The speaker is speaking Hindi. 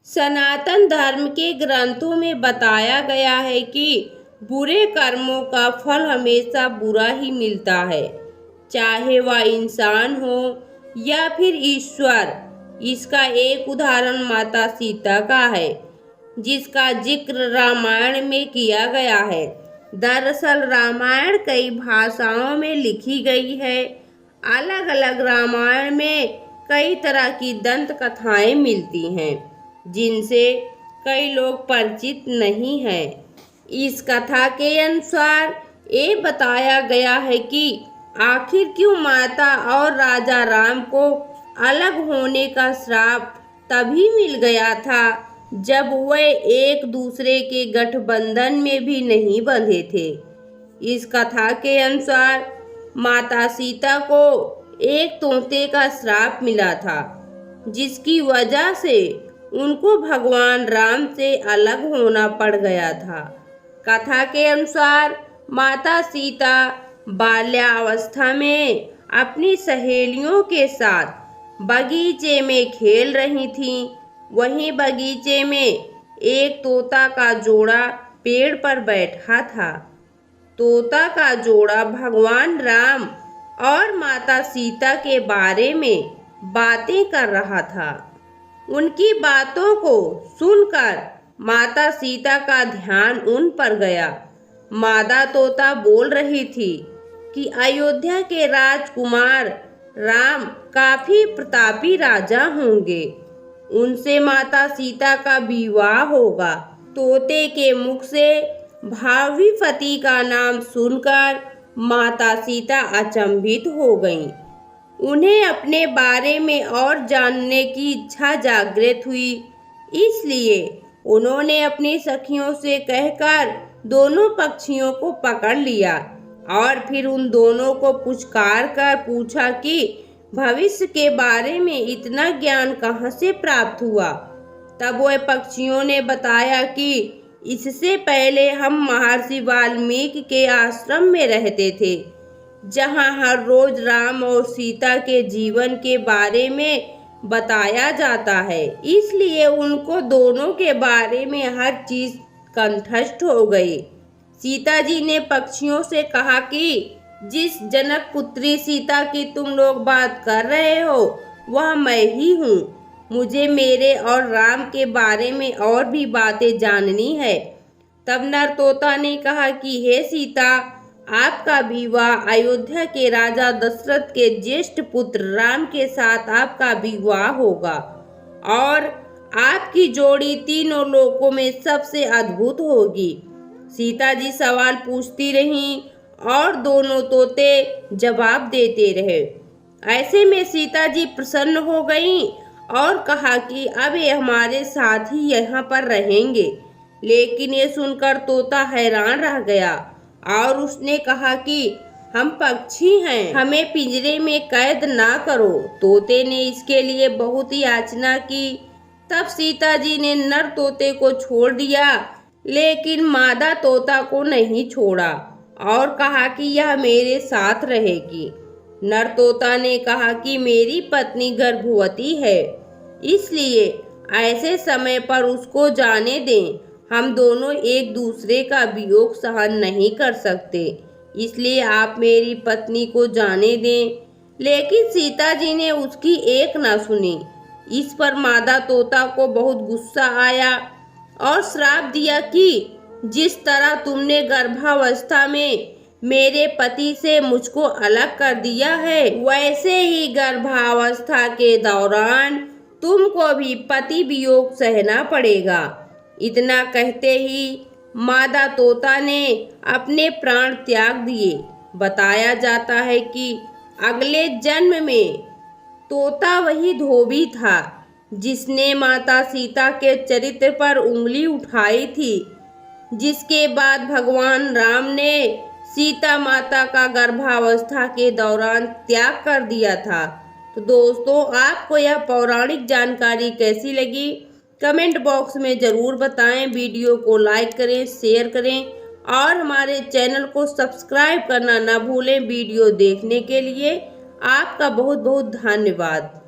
सनातन धर्म के ग्रंथों में बताया गया है कि बुरे कर्मों का फल हमेशा बुरा ही मिलता है, चाहे वह इंसान हो या फिर ईश्वर। इसका एक उदाहरण माता सीता का है, जिसका जिक्र रामायण में किया गया है। दरअसल रामायण कई भाषाओं में लिखी गई है। अलग अलग रामायण में कई तरह की दंत कथाएं मिलती हैं, जिनसे कई लोग परिचित नहीं हैं। इस कथा के अनुसार ये बताया गया है कि आखिर क्यों माता और राजा राम को अलग होने का श्राप तभी मिल गया था जब वे एक दूसरे के गठबंधन में भी नहीं बंधे थे। इस कथा के अनुसार माता सीता को एक तोते का श्राप मिला था, जिसकी वजह से उनको भगवान राम से अलग होना पड़ गया था। कथा के अनुसार माता सीता बाल्यावस्था में अपनी सहेलियों के साथ बगीचे में खेल रही थीं। वहीं बगीचे में एक तोता का जोड़ा पेड़ पर बैठा था। तोता का जोड़ा भगवान राम और माता सीता के बारे में बातें कर रहा था। उनकी बातों को सुनकर माता सीता का ध्यान उन पर गया। मादा तोता बोल रही थी कि अयोध्या के राजकुमार राम काफी प्रतापी राजा होंगे, उनसे माता सीता का विवाह होगा। तोते के मुख से भावी पति का नाम सुनकर माता सीता अचंभित हो गईं। उन्हें अपने बारे में और जानने की इच्छा जागृत हुई, इसलिए उन्होंने अपनी सखियों से कहकर दोनों पक्षियों को पकड़ लिया और फिर उन दोनों को पुचकार कर पूछा कि भविष्य के बारे में इतना ज्ञान कहाँ से प्राप्त हुआ। तब वह पक्षियों ने बताया कि इससे पहले हम महर्षि वाल्मीकि के आश्रम में रहते थे, जहाँ हर रोज राम और सीता के जीवन के बारे में बताया जाता है। इसलिए उनको दोनों के बारे में हर चीज कंठस्थ हो गई। सीता जी ने पक्षियों से कहा कि जिस जनक पुत्री सीता की तुम लोग बात कर रहे हो वह मैं ही हूँ। मुझे मेरे और राम के बारे में और भी बातें जाननी है। तब नर तोता ने कहा कि हे सीता, आपका विवाह अयोध्या के राजा दशरथ के ज्येष्ठ पुत्र राम के साथ आपका विवाह होगा और आपकी जोड़ी तीनों लोकों में सबसे अद्भुत होगी। सीता जी सवाल पूछती रहीं और दोनों तोते जवाब देते रहे। ऐसे में सीता जी प्रसन्न हो गईं और कहा कि अब ये हमारे साथ ही यहाँ पर रहेंगे। लेकिन ये सुनकर तोता हैरान रह गया और उसने कहा कि हम पक्षी हैं, हमें पिंजरे में कैद ना करो। तोते ने इसके लिए बहुत ही याचना की। तब सीता जी ने नर तोते को छोड़ दिया, लेकिन मादा तोता को नहीं छोड़ा और कहा कि यह मेरे साथ रहेगी। नर तोता ने कहा कि मेरी पत्नी गर्भवती है, इसलिए ऐसे समय पर उसको जाने दें। हम दोनों एक दूसरे का वियोग सहन नहीं कर सकते, इसलिए आप मेरी पत्नी को जाने दें। लेकिन सीता जी ने उसकी एक ना सुनी। इस पर मादा तोता को बहुत गुस्सा आया और श्राप दिया कि जिस तरह तुमने गर्भावस्था में मेरे पति से मुझको अलग कर दिया है, वैसे ही गर्भावस्था के दौरान तुमको भी पति वियोग सहना पड़ेगा। इतना कहते ही मादा तोता ने अपने प्राण त्याग दिए। बताया जाता है कि अगले जन्म में तोता वही धोबी था जिसने माता सीता के चरित्र पर उंगली उठाई थी, जिसके बाद भगवान राम ने सीता माता का गर्भावस्था के दौरान त्याग कर दिया था। तो दोस्तों, आपको यह पौराणिक जानकारी कैसी लगी कमेंट बॉक्स में ज़रूर बताएं। वीडियो को लाइक करें, शेयर करें और हमारे चैनल को सब्सक्राइब करना ना भूलें। वीडियो देखने के लिए आपका बहुत बहुत धन्यवाद।